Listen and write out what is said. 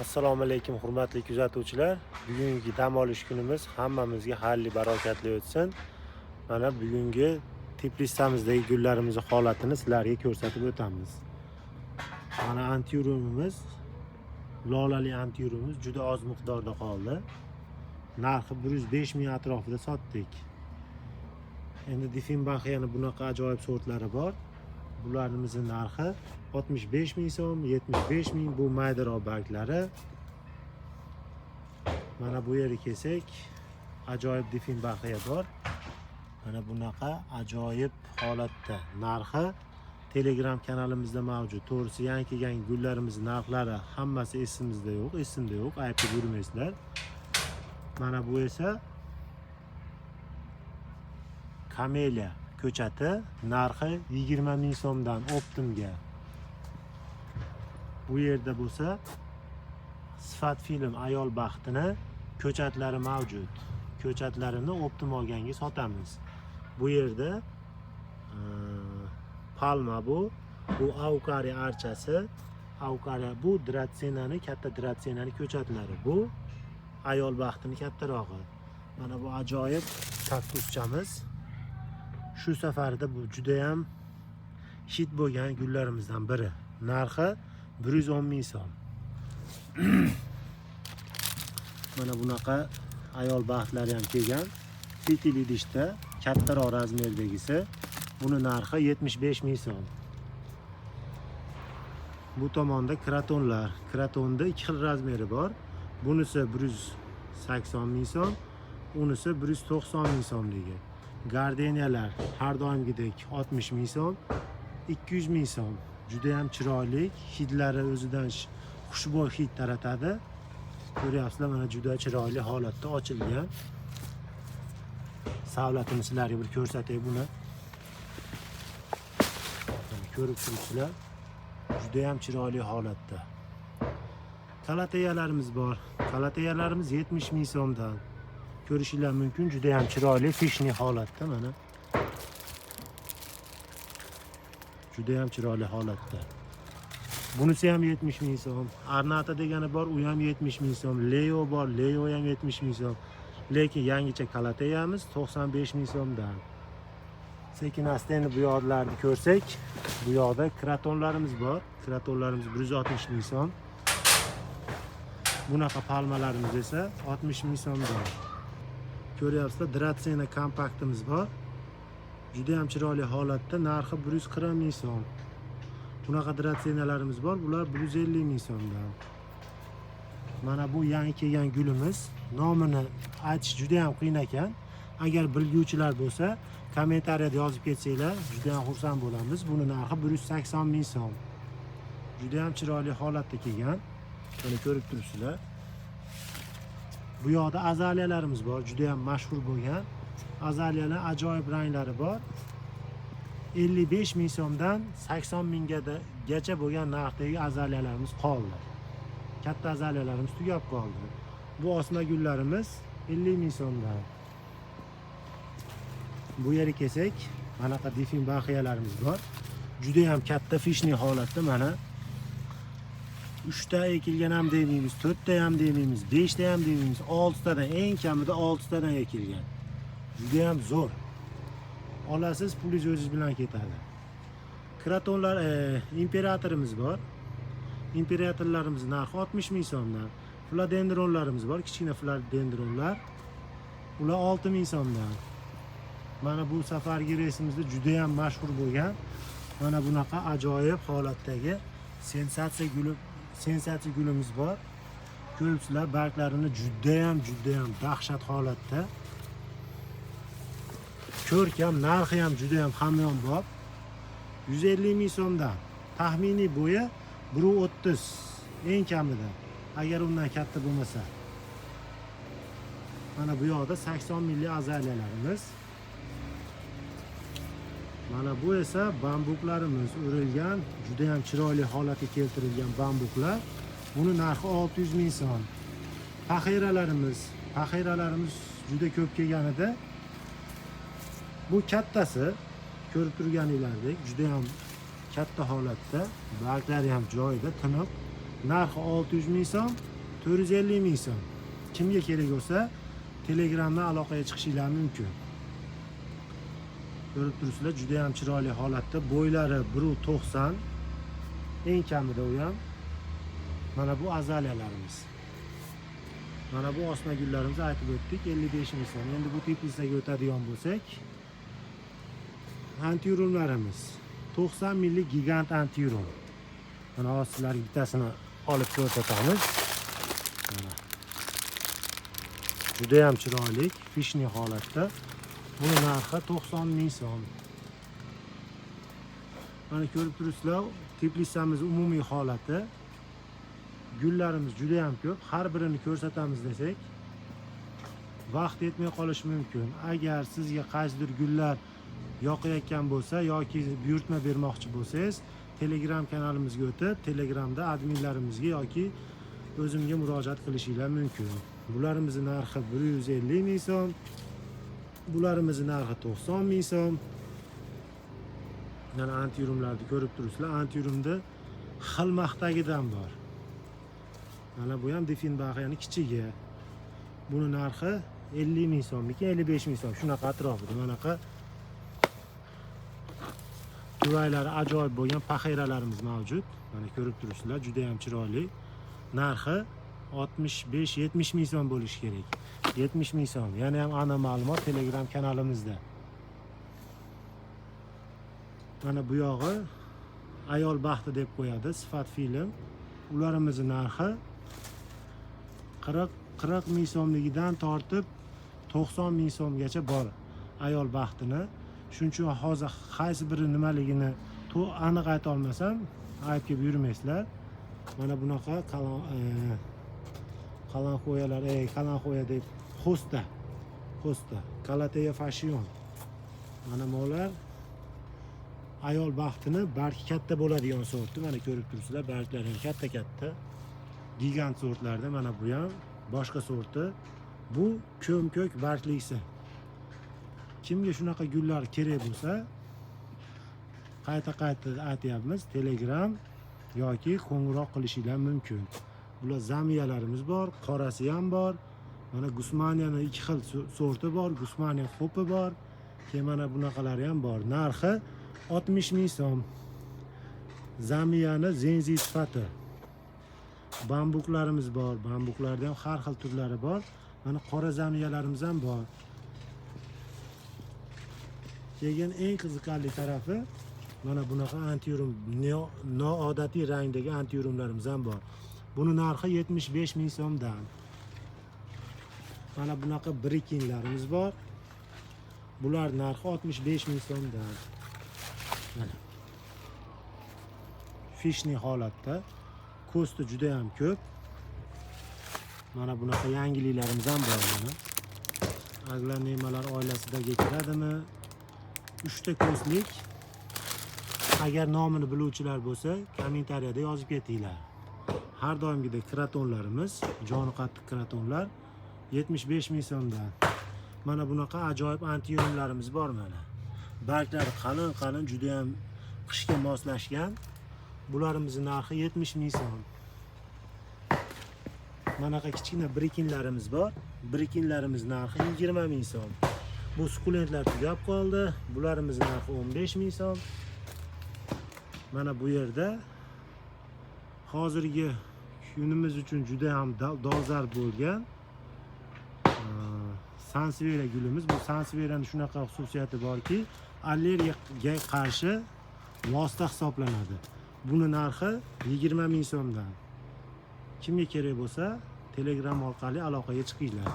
Assalomu alaykum hurmatli kuzatuvchilar. Bugungi dam olish kunimiz hammamizga xayrli barokatli o'tsin. Mana bugungi teplitsamizdagi gullarimiz holatini sizlarga ko'rsatib o'tamiz. Mana antiurumimiz, lolali antiurumimiz juda oz miqdorda qoldi. Narxi 105 ming atrofida sotdik. Endi Difinbandiyani bunaqa ajoyib sortlari bor. Bularning narxi 65 ming so'm, 75 ming bu maydaroq barglari. Mana bu yerga kelsak, ajoyib Difinbandiya bor. Mana bunaqa ajoyib holatda. Narxi Telegram kanalimizda mavjud. To'g'risi yangi kelgan gullarimiz narxlari hammasi esimizda yo'q, aytib yurmaysizlar. Mana bu esa Kameliya ko'chati, narxi 20 ming so'mdan Optimga. Bu yerda bo'lsa Sifat film ayol baxtini ko'chatlari mavjud. Ko'chatlarini Optim olganga sotamiz. Bu yerda palma bu Aukari archasi, Aukari bu Dratsenani, katta Dratsenani ko'chatlari. Bu ayol baxtini kattarog'i. Mana bu ajoyib kaktuschamiz. Shu safarda bu juda ham hit bo'lgan gullarimizdan biri. Narxi 110 ming so'm. Mana bunaqa ayol baxtlari ham kelgan. Fitil idishda kattaroq razmerdagisi. Buni narxi 75 ming so'm. Bu tomonda kratonlar. Kratonda ikki xil razmeri bor. Bunisi 180 ming so'm, unisi 190 ming so'mligi. Gardeniyalar har doimgidek 60 ming so'm, 200 ming so'm. Juda ham chiroyli, hidlari o'zidan xushbo'y hid taratadi. Ko'ryapsizlar, mana juda chiroyli holatda ochilgan. Savlatini sizlarga bir ko'rsatay buni. Ko'rib turibsizlar. Juda ham chiroyli holatda. Kalatayalarimiz bor. Kalatayalarimiz 70 ming so'mdan. Ko'rishinglar mumkin, juda ham chiroyli fishni holatda mana. Juda ham chiroyli holatda. Bunisi ham 70 ming so'm. Arnata degani bor, u ham 70 ming so'm. Leo bor, Leo ham 70 ming so'm. Lekin yangicha kalatayamiz 95 ming so'mdan. Sekin asta endi bu yoqlarni ko'rsak, bu yoqda kratonlarimiz bor. Kratonlarimiz 160 ming so'm. Bunaqa palmalarimiz esa 60 ming so'mdan. Ko'ryapsizlar, Dratsena kompaktimiz bor. Juda ham chiroyli holatda, narxi 140 ming so'm. Bunaqa Dratsenalarimiz bor, bular 150 ming so'mdan. Mana bu yangi kelgan gulimiz. Nomini aytish juda ham qiyin ekan. Agar bilguvchilar bo'lsa, kommentariyada yozib ketsanglar, juda ham xursand bo'lamiz. Buni narxi 180 ming so'm. Juda ham chiroyli holatda kelgan. Mana ko'rib turibsizlar. Bu yoqda azaliyalarimiz bor, juda ham mashhur bo'lgan. Azaliyalar ajoyib ranglari bor. 55 ming so'mdan 80 minggacha bo'lgan narxdagi azaliyalarimiz qoldi. Katta azaliyalarimiz tugab qoldi. Bu osma gullarimiz 50 ming so'mdan. Bu yerga kelsak, manaqa Difinbandiyalarimiz bor. Juda ham katta fishni holatda mana 3 ta ekilgan ham demaymiz, 4 ta ham demaymiz, 5 ta ham demaymiz, 6 tadan, eng kamida 6 tadan ekilgan. Juda ham zo'r. Olasiz, pulingiz o'zingiz bilan ketadi. Kratonlar, imperatorimiz bor. Imperatorlarimiz narxi 60 ming so'mdan. Philodendronlarimiz bor, kichkina philodendronlar. Ular 6 ming so'mdan. Mana bu safargi reysimizda juda ham mashhur bo'lgan mana bunaqa ajoyib holatdagi sensatsiya gulimiz bor. Ko'ribsizlar, barglarini juda ham dahshat holatda. Ko'rkam, narxi ham juda ham hamyonbop. 150 ming so'mdan. Taxminiy bo'yi 1.30 eng kamida, agar undan katta bo'lmasa. Mana bu yoqda 80 minglik azaliyalarimiz. Mana bu esa bambuklarimiz o'rilgan, juda ham chiroyli holatga keltirilgan bambuklar. Buni narxi 600 ming so'm. Paxiralarimiz juda ko'p kelganida. Bu kattasi, ko'rib turganinglardek, juda ham katta holatda, barglari ham joyida, tiniq. Narxi 600 ming so'm, 450 ming so'm. Kimga kerak bo'lsa, Telegramdan aloqaga chiqishinglar mumkin. Ko'rib turibsizlar, juda ham chiroyli holatda. Bo'ylari 1.90, eng kamida u ham. Mana bu azaliyalarimiz. Mana bu osma gullarimizni aytib o'tdik, 55 ming so'm. Endi bu teplitsaga o'tadigan bo'lsak, antiurumlarimiz 90 millik gigant antiurum. Mana sizlarga bittasini olib ko'rsatamiz. Mana. Juda ham chiroyli, fishni holatda. Buni narxi 90 ming so'm. Mana ko'rib turibsizlar, teplitsamiz umumiy holati. Gullarimiz juda ham ko'p. Har birini ko'rsatamiz desak, vaqt yetmay qolishi mumkin. Agar sizga qaysidir gullar yoqayotgan bo'lsa yoki buyurtma bermoqchi bo'lsangiz, Telegram kanalimizga o'tib, Telegramda adminlarimizga yoki o'zimga murojaat qilishinglar mumkin. Bularimiz narxi 150 ming so'm. Bularimiz narxi 90 ming so'm. Mana antiurumlarni ko'rib turibsizlar. Antiurumda xilmaqdagidan bor. Mana bu ham Diefenbachiani kichigi. Buni narxi 50 ming so'mniki, 55 ming so'm. Shunaqa atrofida. Manaqa tuvaylari ajoyib bo'lgan paxayralarimiz mavjud. Mana ko'rib turibsizlar, juda ham chiroyli. Narxi 65-70 ming so'm bo'lishi kerak. 70 ming so'm. Yana ham aniq ma'lumot Telegram kanalimizda. Mana bu yog'i ayol baxti deb qo'yadi, sifat film. Ularimizni narxi 40 ming so'mligidan tortib 90 ming so'mgacha bor ayol baxtini. Shuning uchun hozir qaysi biri nimaligini aniq ayta olmasam, aytib yurmaysizlar. Mana bunaqa qalanxo'ya deb xo'sta, Kalateya fashion. Mana bular ayol baxtini barki katta bo'ladigan sorti. Mana ko'rib turibsizlar, barglari katta. Gigant sortlarda mana bu ham boshqa sorti. Bu ko'm-ko'k barglisi. Kimga shunaqa gullar kerak bo'lsa, qayta aytyapmiz, Telegram yoki qo'ng'iroq qilishinglar mumkin. Bular zamiyalarimiz bor, qorasi ham bor. Mana Gusmaniyaning 2 xil sorti bor, Gusmaniya xo'pi bor. Keyin mana bunaqalari ham bor. Narxi 60 ming so'm. Zamiyani zenzi sifati. Bambuklarimiz bor. Bambuklarda ham har xil turlari bor. Mana qora zamiyalarimiz ham bor. Keyin eng qiziqarli tarafi mana bunaqa antiurum, noodatiy rangdagi antiurumlarimiz ham bor. Buni narxi 75 ming so'mdan. Mana bunaqa brikinlarimiz bor. Bular narxi 65 ming so'mdan. Mana. Fishni holatda. Ko'sti juda ham ko'p. Mana bunaqa yangiliklarimiz ham bor mana. Aglanemalar oilasidagi kiradimi? 3 ta ko'stlik. Agar nomini biluvchilar bo'lsa, kommentariyada yozib ketinglar. Har doimgidek kratonlarimiz, joni qattiq kratonlar 75 ming so'mdan. Mana bunaqa ajoyib antiurumlarimiz bor mana. Barglari qalin, juda ham qishga moslashgan. Bularimiz narxi 70 ming so'm. Manaqa kichkina brikinlarimiz bor. Brikinlarimiz narxi 20 ming so'm. Bu sukulentlar tugab qoldi. Bularimiz narxi 15 ming so'm. Mana bu yerda hozirgi kunimiz uchun juda ham dolzarb bo'lgan sansevera gulimiz. Bu sanseveraning shunaqa xususiyati borki, allergiyaga qarshi vosita hisoblanadi. Buni narxi 20 ming so'mdan. Kimga kerak bo'lsa, Telegram orqali aloqaga chiqinglar.